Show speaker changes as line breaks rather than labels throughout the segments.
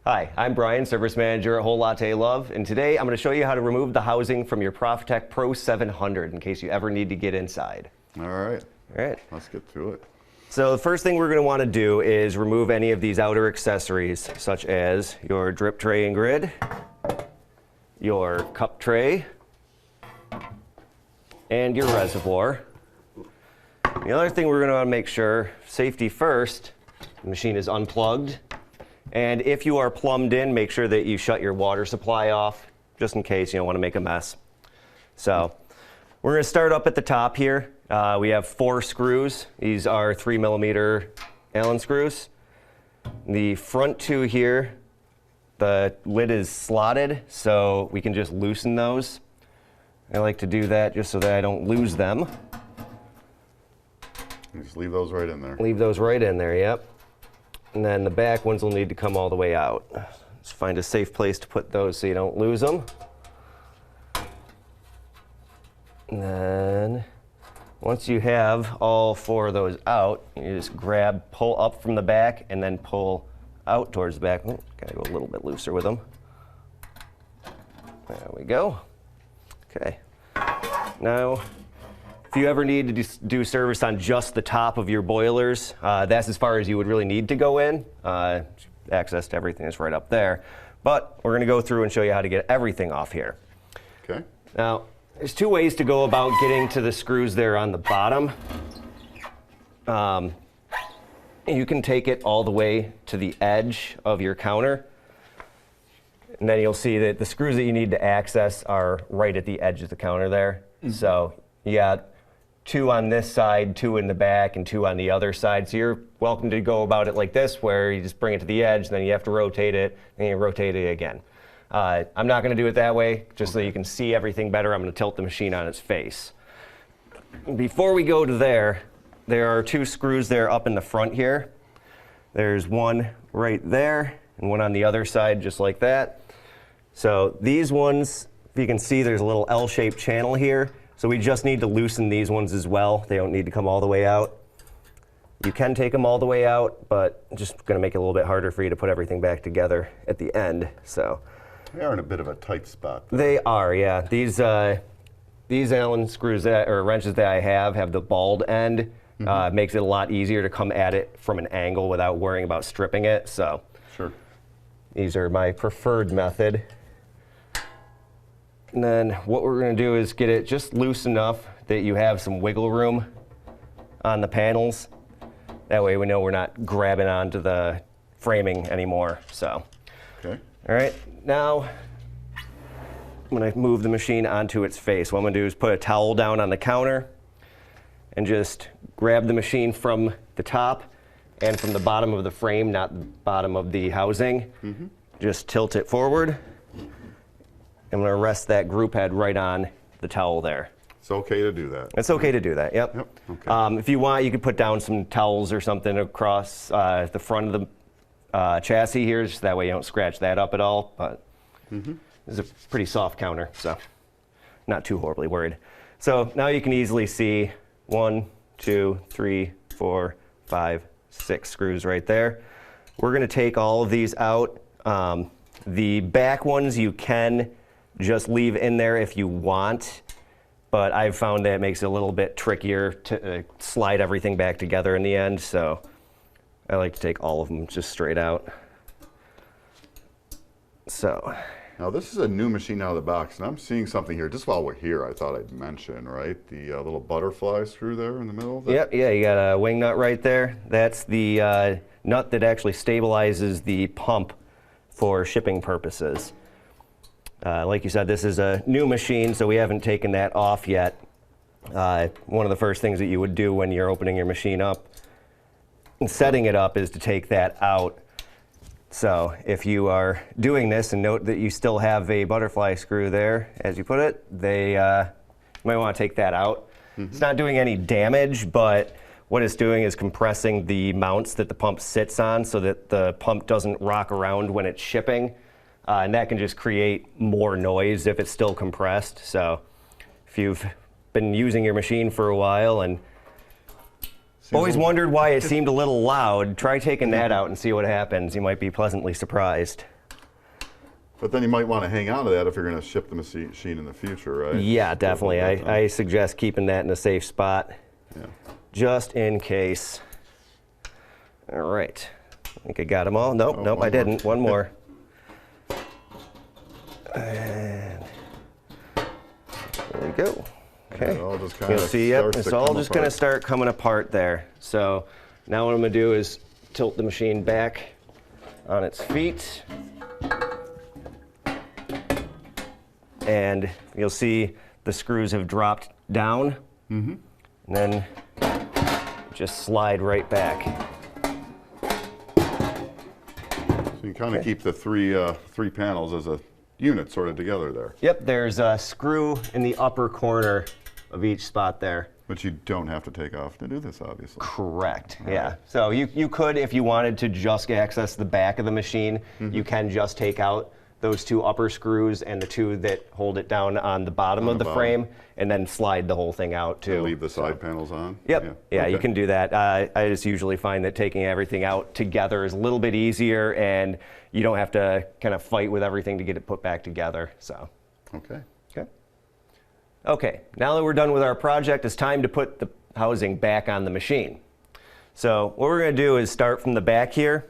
Hi, I'm Brian, Service Manager at Whole Latte Love, and today I'm going to show you how to remove the housing from your Profitec Pro 700 in case you ever need to get inside.
All right.
All right.
Let's get to it.
So the first thing we're going to want to do is remove any of these outer accessories, such as your drip tray and grid, your cup tray, and your reservoir. The other thing we're going to want to make sure, safety first, the machine is unplugged. And if you are plumbed in, make sure that you shut your water supply off, just in case you don't want to make a mess. So we're going to start up at the top here. We have 4 screws. These are 3mm Allen screws. The front 2 here, the lid is slotted, so we can just loosen those. I like to do that just so that I don't lose them.
Just leave those right in there.
Leave those right in there, yep. And then the back ones will need to come all the way out. Just find a safe place to put those so you don't lose them. And then once you have all 4 of those out, you just grab, pull up from the back, and then pull out towards the back. Oh, gotta go a little bit looser with them. There we go. Okay. Now, if you ever need to do service on just the top of your boilers, that's as far as you would really need to go in. Access to everything is right up there. But we're going to go through and show you how to get everything off here.
Okay.
Now, there's 2 ways to go about getting to the screws there on the bottom. You can take it all the way to the edge of your counter. And then you'll see that the screws that you need to access are right at the edge of the counter there. Mm-hmm. So you got 2 on this side, 2 in the back, and 2 on the other side. So you're welcome to go about it like this, where you just bring it to the edge, then you have to rotate it, and you rotate it again. I'm not going to do it that way, just so you can see everything better. I'm going to tilt the machine on its face. Before we go to there are 2 screws there up in the front here. There's one right there, and one on the other side, just like that. So these ones, if you can see, there's a little L-shaped channel here. So we just need to loosen these ones as well. They don't need to come all the way out. You can take them all the way out, but it's just going to make it a little bit harder for you to put everything back together at the end. So
they are in a bit of a tight spot, though.
They are, yeah. These Allen screws or wrenches that I have the bald end. Mm-hmm. Makes it a lot easier to come at it from an angle without worrying about stripping it. So
sure.
These are my preferred method. And then what we're going to do is get it just loose enough that you have some wiggle room on the panels. That way we know we're not grabbing onto the framing anymore. So,
okay.
All right, now I'm going to move the machine onto its face. What I'm going to do is put a towel down on the counter and just grab the machine from the top and from the bottom of the frame, not the bottom of the housing. Mm-hmm. Just tilt it forward. I'm going to rest that group head right on the towel there.
It's okay to do that.
It's okay to do that, yep. Okay. If you want, you could put down some towels or something across the front of the chassis here, just that way you don't scratch that up at all. But It's a pretty soft counter, so not too horribly worried. So now you can easily see 1, 2, 3, 4, 5, 6 screws right there. We're going to take all of these out. The back ones you can just leave in there if you want, but I've found that it makes it a little bit trickier to slide everything back together in the end, so I like to take all of them just straight out. So
now this is a new machine out of the box, and I'm seeing something here. Just while we're here, I thought I'd mention, right, the little butterfly screw there in the middle of that?
Yep, yeah, you got a wing nut right there. That's the nut that actually stabilizes the pump for shipping purposes. Like you said, this is a new machine, so we haven't taken that off yet. One of the first things that you would do when you're opening your machine up and setting it up is to take that out. So if you are doing this, and note that you still have a butterfly screw there, as you put it, you might want to take that out. Mm-hmm. It's not doing any damage, but what it's doing is compressing the mounts that the pump sits on so that the pump doesn't rock around when it's shipping. And that can just create more noise if it's still compressed. So if you've been using your machine for a while and always wondered why it seemed a little loud, try taking that out and see what happens. You might be pleasantly surprised.
But then you might want to hang on to that if you're going to ship the machine in the future, right?
Yeah, definitely. I suggest keeping that in a safe spot,
Yeah.
just in case. All right. I think I got them all. Nope,
Oh,
nope,
one
I
more.
didn't. One more. And there we go. Okay.
It all just kind
You'll
of
see, yep,
starts
it's
to
all
come
just going to
apart.
start coming apart there. So now what I'm going to do is tilt the machine back on its feet. And you'll see the screws have dropped down. And then just slide right back.
So you kind of keep the three panels as a unit sort of together there.
Yep, there's a screw in the upper corner of each spot there.
But you don't have to take off to do this, obviously.
Correct, yeah. So you could, if you wanted to just access the back of the machine,
Mm-hmm.
you can just take out those two upper screws and the two that hold it down on the bottom of the
bottom.
frame, and then slide the whole thing out too.
Leave the side panels on?
Yep, yeah, you
Okay.
can do that. I just usually find that taking everything out together is a little bit easier, and you don't have to kind of fight with everything to get it put back together, so.
Okay.
Okay. Okay, now that we're done with our project, it's time to put the housing back on the machine. So what we're going to do is start from the back here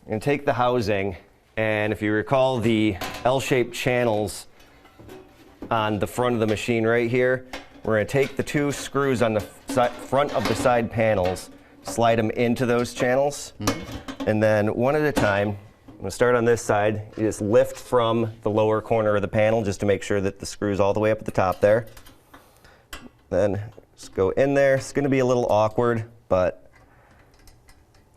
and take the housing, and if you recall the L-shaped channels on the front of the machine right here, we're going to take the two screws on the front of the side panels, slide them into those channels, and then one at a time. I'm going to start on this side. You just lift from the lower corner of the panel just to make sure that the screw's all the way up at the top there. Then just go in there. It's going to be a little awkward, but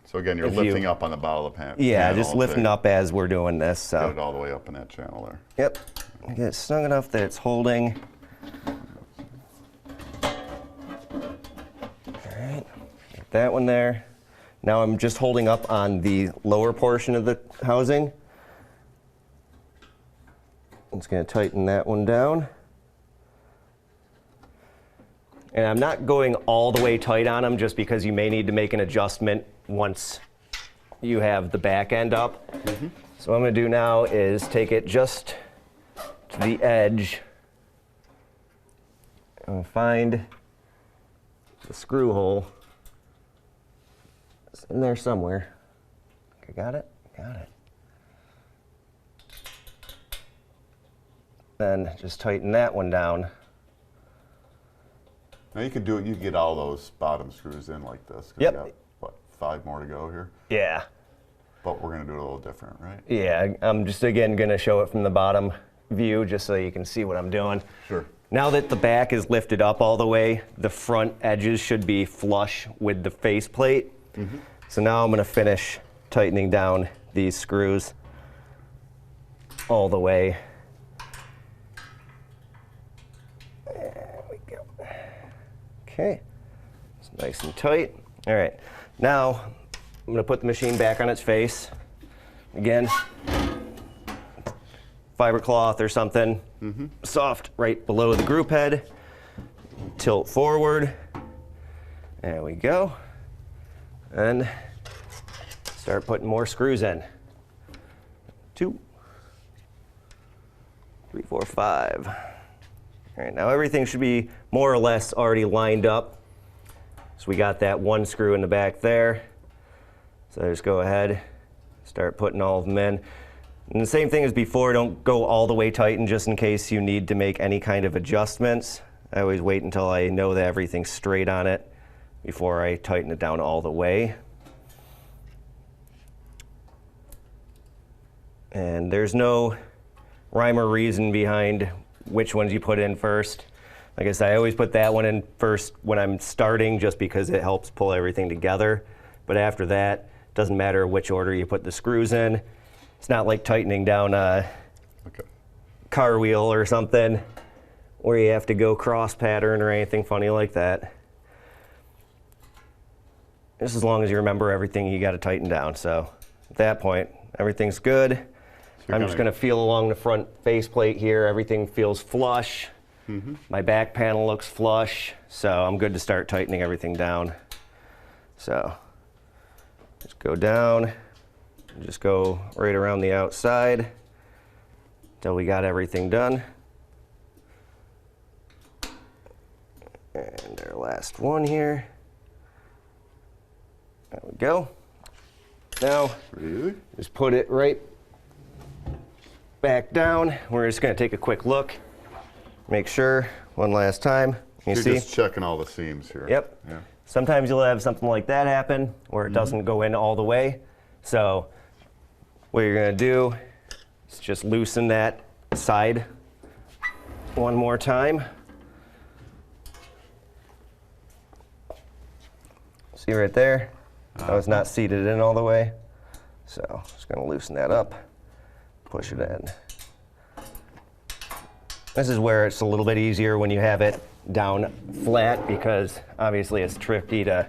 So again, you're
If you-
lifting up on the bottom of the panel.
yeah, just lifting up as we're doing this.
Get
So,
it all the way up in that channel there.
yep, get it snug enough that it's holding. All right, get that one there. Now I'm just holding up on the lower portion of the housing. I'm just going to tighten that one down. And I'm not going all the way tight on them just because you may need to make an adjustment once you have the back end up. So what I'm going to do now is take it just to the edge and find the screw hole. It's in there somewhere. Okay, got it? Got it. Then just tighten that one down.
Now you can do it, you can get all those bottom screws in like this. 'Cause
Yep.
You got, what, 5 more to go here?
Yeah.
But we're going to do it a little different, right?
Yeah, I'm just again going to show it from the bottom view just so you can see what I'm doing.
Sure.
Now that the back is lifted up all the way, the front edges should be flush with the faceplate. So now I'm going to finish tightening down these screws all the way. There we go. Okay, it's nice and tight. All right, now I'm going to put the machine back on its face. Again, fiber cloth or something soft right below the group head. Tilt forward. There we go. And start putting more screws in. 2, 3, 4, 5. All right, now everything should be more or less already lined up. So we got that one screw in the back there. So just go ahead, start putting all of them in. And the same thing as before, don't go all the way tighten just in case you need to make any kind of adjustments. I always wait until I know that everything's straight on it before I tighten it down all the way. And there's no rhyme or reason behind which ones you put in first. Like I said, I always put that one in first when I'm starting just because it helps pull everything together. But after that, it doesn't matter which order you put the screws in. It's not like tightening down a car wheel or something where you have to go cross pattern or anything funny like that. Just as long as you remember everything you got to tighten down. So at that point, everything's good. I'm just going to feel along the front faceplate here. Everything feels flush. My back panel looks flush. So I'm good to start tightening everything down. So just go down. Just go right around the outside. till we got everything done. And our last one here. There we go. Now,
Really?
just put it right back down. We're just going to take a quick look. Make sure one last time. You
You're
see?
just checking all the seams here.
Yep.
Yeah.
Sometimes you'll have something like that happen where it doesn't go in all the way. So what you're going to do is just loosen that side one more time. See right there? That was not seated in all the way. So just going to loosen that up, push it in. This is where it's a little bit easier when you have it down flat, because obviously it's tricky to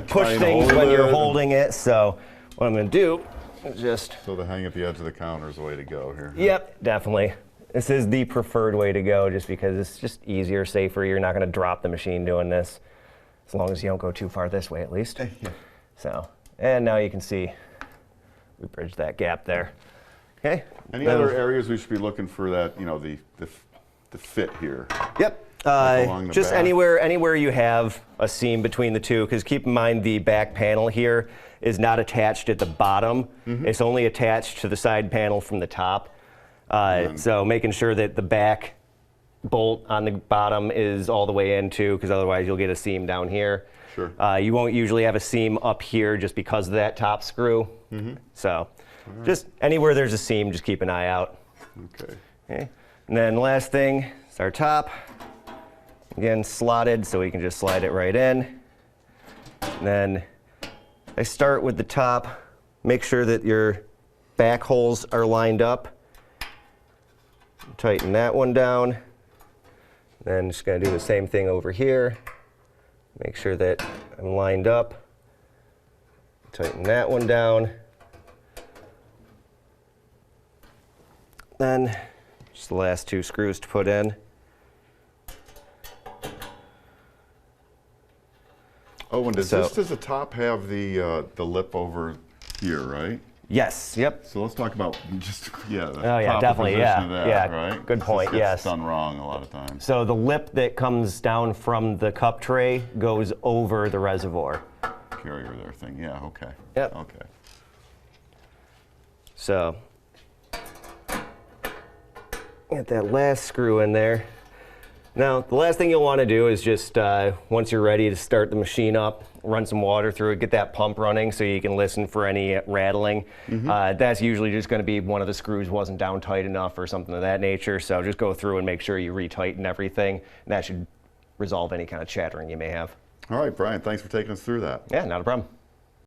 push
and
things
hold
when you're
it.
holding it. So what I'm going to do is just,
So the hang at the edge of the counter is the way to go here.
yep, definitely. This is the preferred way to go, just because it's just easier, safer. You're not going to drop the machine doing this, as long as you don't go too far this way at least. So, and now you can see we bridged that gap there. Okay.
Any
Then-
other areas we should be looking for that, you know, the fit here?
Yep.
along the
Just
back?
anywhere you have a seam between the two, because keep in mind the back panel here is not attached at the bottom. It's only attached to the side panel from the top. So making sure that the back bolt on the bottom is all the way in too, because otherwise you'll get a seam down here.
Sure.
You won't usually have a seam up here just because of that top screw. So just anywhere there's a seam, just keep an eye out.
Okay.
Okay. And then last thing is our top. Again, slotted, so we can just slide it right in. And then I start with the top. Make sure that your back holes are lined up. Tighten that one down. Then just gonna do the same thing over here. Make sure that I'm lined up. Tighten that one down. Then just the last two screws to put in.
Oh, and does
So-
the top have the lip over here, right?
Yes, yep.
So let's talk about just the
Oh, yeah,
proper
definitely,
position
yeah,
of that,
yeah.
right?
Good
'Cause
point,
this
yes.
gets done wrong a lot of times.
So the lip that comes down from the cup tray goes over the reservoir.
Carrier there thing, yeah, okay.
Yep.
Okay.
So get that last screw in there. Now, the last thing you'll want to do is just, once you're ready to start the machine up, run some water through it, get that pump running so you can listen for any rattling. That's usually just going to be one of the screws wasn't down tight enough or something of that nature. So just go through and make sure you retighten everything. And that should resolve any kind of chattering you may have.
All right, Brian, thanks for taking us through that.
Yeah, not a problem.